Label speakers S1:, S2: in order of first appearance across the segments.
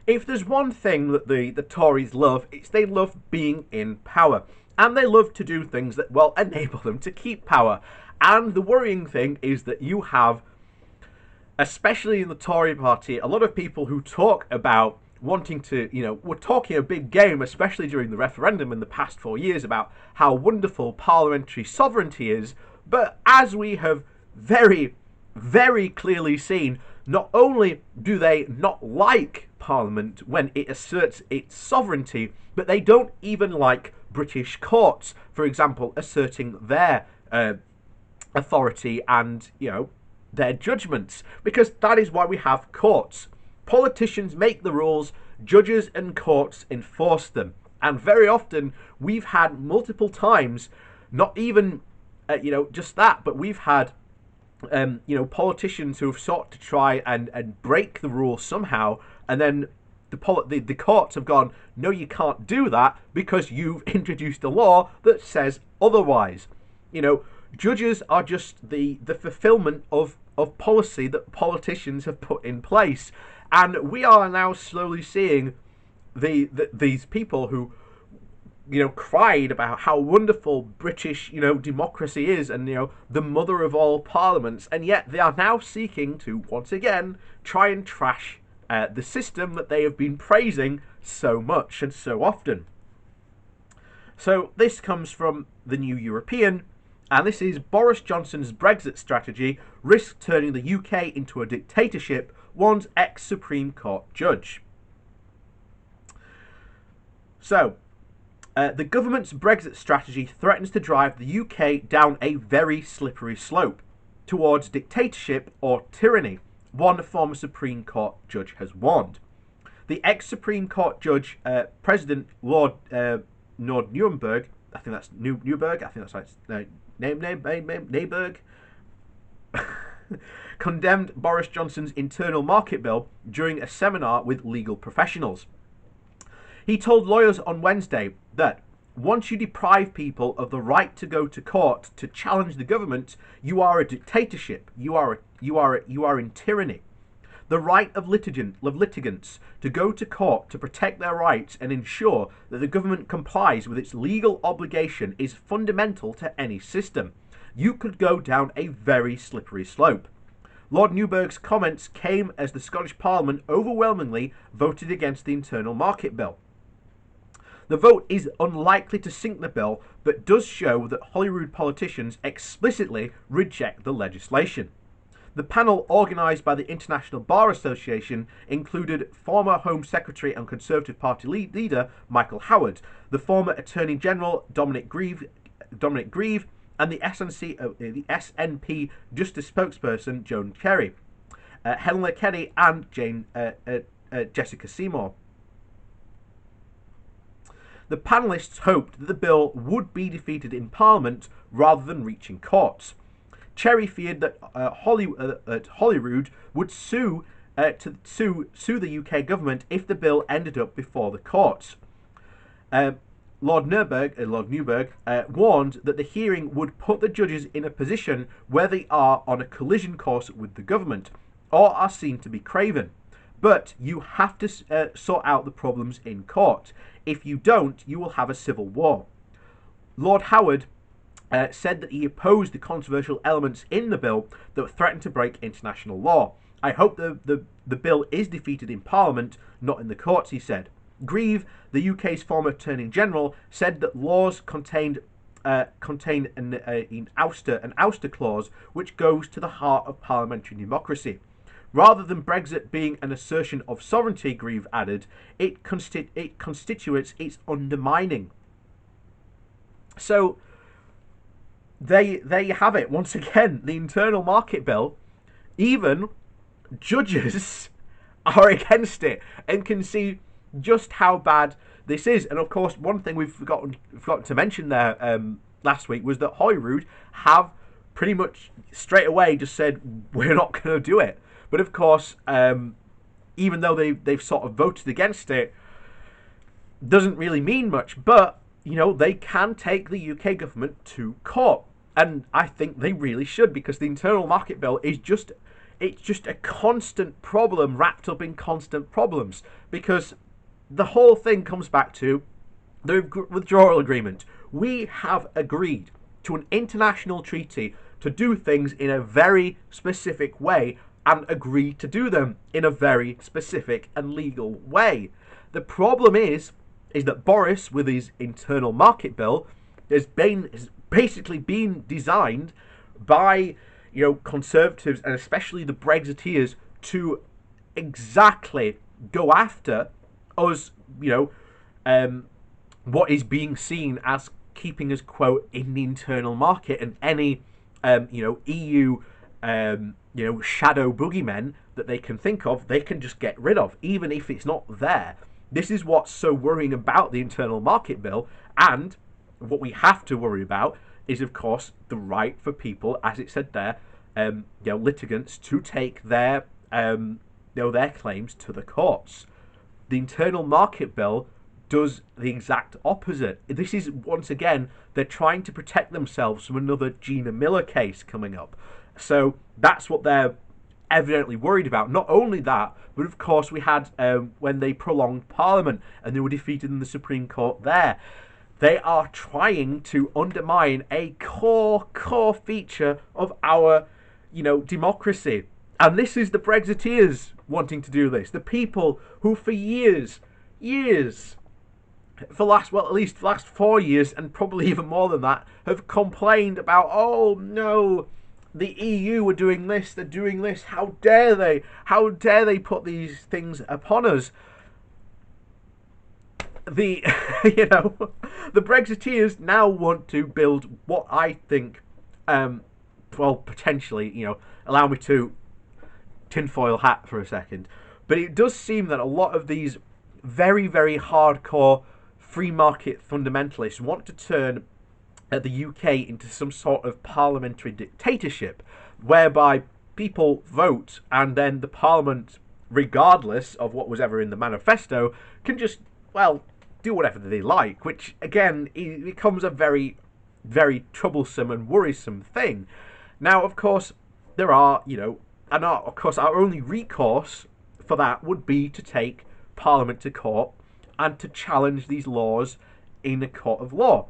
S1: If there's one thing that the Tories love, it's they love being in power. And they love to do things that, well, enable them to keep power. And the worrying thing is that you have, especially in the Tory party, a lot of people who talk about wanting to, were talking a big game, especially during the referendum in the past 4 years, about how wonderful parliamentary sovereignty is. But as we have very, very clearly seen, not only do they not like Parliament when it asserts its sovereignty, but they don't even like British courts, for example, asserting their authority and, their judgments, because that is why we have courts. Politicians make the rules, judges and courts enforce them. And very often we've had multiple times, not even, just that, but we've had politicians who have sought to try and break the rules somehow, and then the courts have gone, no, you can't do that because you've introduced a law that says otherwise. Judges are just the fulfillment of policy that politicians have put in place. And we are now slowly seeing these people who, cried about how wonderful British, democracy is and, the mother of all parliaments. And yet they are now seeking to, once again, try and trash the system that they have been praising so much and so often. So this comes from the New European, and this is Boris Johnson's Brexit strategy risks turning the UK into a dictatorship, warns ex-Supreme Court judge. So, the government's Brexit strategy threatens to drive the UK down a very slippery slope towards dictatorship or tyranny, one former Supreme Court judge has warned. The ex-Supreme Court judge, President Lord Nuremberg, I think that's Newberg, I think that's right, Neyberg, condemned Boris Johnson's internal market bill during a seminar with legal professionals. He told lawyers on Wednesday that once you deprive people of the right to go to court to challenge the government, you are a dictatorship. You are in tyranny. The right of litigants to go to court to protect their rights and ensure that the government complies with its legal obligation is fundamental to any system. You could go down a very slippery slope. Lord Newberg's comments came as the Scottish Parliament overwhelmingly voted against the Internal Market Bill. The vote is unlikely to sink the bill, but does show that Holyrood politicians explicitly reject the legislation. The panel, organised by the International Bar Association, included former Home Secretary and Conservative Party leader Michael Howard, the former Attorney General Dominic Grieve, and the SNP Justice spokesperson Joan Kerry, Helena Kenny, and Jessica Seymour. The panellists hoped that the bill would be defeated in Parliament rather than reaching courts. Cherry feared that Holyrood would sue the UK government if the bill ended up before the courts. Lord Newberg warned that the hearing would put the judges in a position where they are on a collision course with the government or are seen to be craven. But you have to sort out the problems in court. If you don't, you will have a civil war. Lord Howard said that he opposed the controversial elements in the bill that threatened to break international law. I hope the bill is defeated in Parliament, not in the courts, he said. Grieve, the UK's former Attorney General, said that laws contain an ouster clause which goes to the heart of parliamentary democracy. Rather than Brexit being an assertion of sovereignty, Grieve added, it constitutes its undermining. So there you have it. Once again, the Internal Market Bill, even judges are against it and can see just how bad this is. And of course, one thing we've forgotten to mention there last week was that Holyrood have pretty much straight away just said, we're not going to do it. But of course, even though they've sort of voted against it, doesn't really mean much. But, they can take the UK government to court. And I think they really should, because the Internal Market Bill is just, it's just a constant problem wrapped up in constant problems, because the whole thing comes back to the withdrawal agreement. We have agreed to an international treaty to do things in a very specific way, and agree to do them in a very specific and legal way. The problem is that Boris, with his internal market bill, has basically been designed by Conservatives, and especially the Brexiteers, to exactly go after us, what is being seen as keeping us, quote, in the internal market, and any EU shadow boogeymen that they can think of, they can just get rid of, even if it's not there. This is what's so worrying about the internal market bill, and what we have to worry about is, of course, the right for people, as it said there, litigants, to take their claims to the courts. The internal market bill does the exact opposite. This is, once again, they're trying to protect themselves from another Gina Miller case coming up. So that's what they're evidently worried about. Not only that, but of course we had when they prolonged Parliament and they were defeated in the Supreme Court there. They are trying to undermine a core feature of our, democracy. And this is the Brexiteers wanting to do this. The people who for years, at least the last 4 years, and probably even more than that, have complained about, oh no, the EU are doing this, they're doing this, how dare they put these things upon us. The the Brexiteers now want to build what I think potentially, allow me to tinfoil hat for a second, but it does seem that a lot of these very, very hardcore free market fundamentalists want to turn the UK into some sort of parliamentary dictatorship, whereby people vote and then the Parliament, regardless of what was ever in the manifesto, can just, do whatever they like, which again becomes a very, very troublesome and worrisome thing. Now, of course, there are, our only recourse for that would be to take Parliament to court and to challenge these laws in a court of law.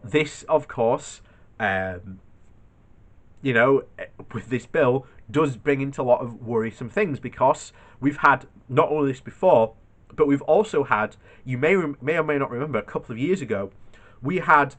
S1: This, of course, with this bill, does bring into a lot of worrisome things, because we've had not only this before, but we've also had, you may or may not remember, a couple of years ago, we had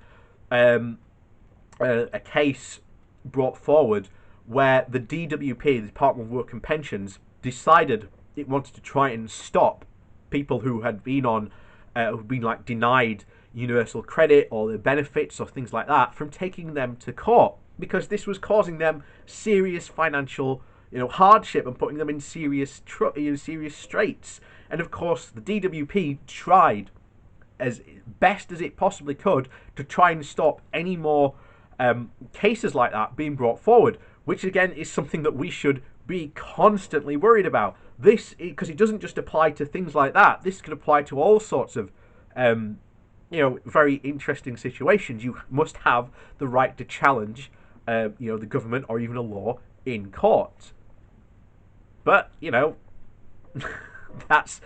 S1: a case brought forward where the DWP, the Department of Work and Pensions, decided it wanted to try and stop people who had been on, who've been denied universal credit or their benefits or things like that, from taking them to court, because this was causing them serious financial hardship and putting them in serious straits. And of course the DWP tried as best as it possibly could to try and stop any more cases like that being brought forward, which again is something that we should be constantly worried about. This, because it doesn't just apply to things like that, this could apply to all sorts of very interesting situations. You must have the right to challenge the government or even a law in court. But that's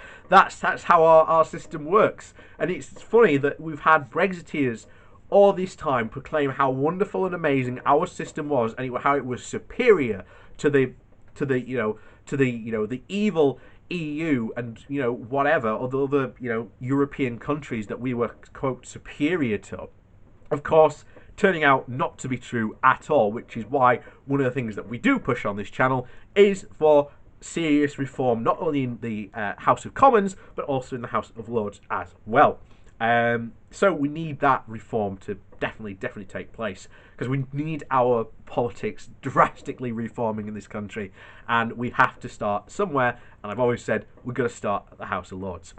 S1: how our system works. And it's funny that we've had Brexiteers all this time proclaim how wonderful and amazing our system was, and how it was superior to the evil EU and whatever other European countries that we were, quote, superior to. Of course, turning out not to be true at all, which is why one of the things that we do push on this channel is for serious reform, not only in the House of Commons, but also in the House of Lords as well. So we need that reform to definitely take place, because we need our politics drastically reforming in this country, and we have to start somewhere, and I've always said we're going to start at the House of Lords.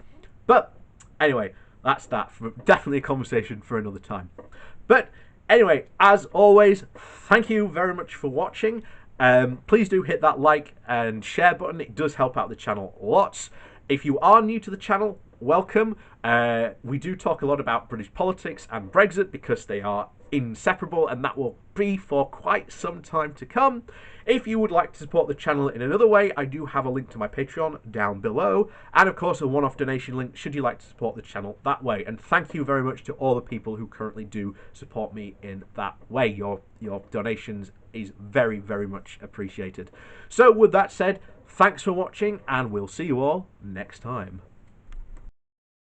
S1: But anyway, that's that. Definitely a conversation for another time. But anyway, as always, thank you very much for watching. Please do hit that like and share button. It does help out the channel lots. If you are new to the channel, welcome. We do talk a lot about British politics and Brexit, because they are inseparable, and that will be for quite some time to come. If you would like to support the channel in another way, I do have a link to my Patreon down below, and of course a one-off donation link should you like to support the channel that way. And thank you very much to all the people who currently do support me in that way. Your donations is very, very much appreciated. So with that said, thanks for watching, and we'll see you all next time.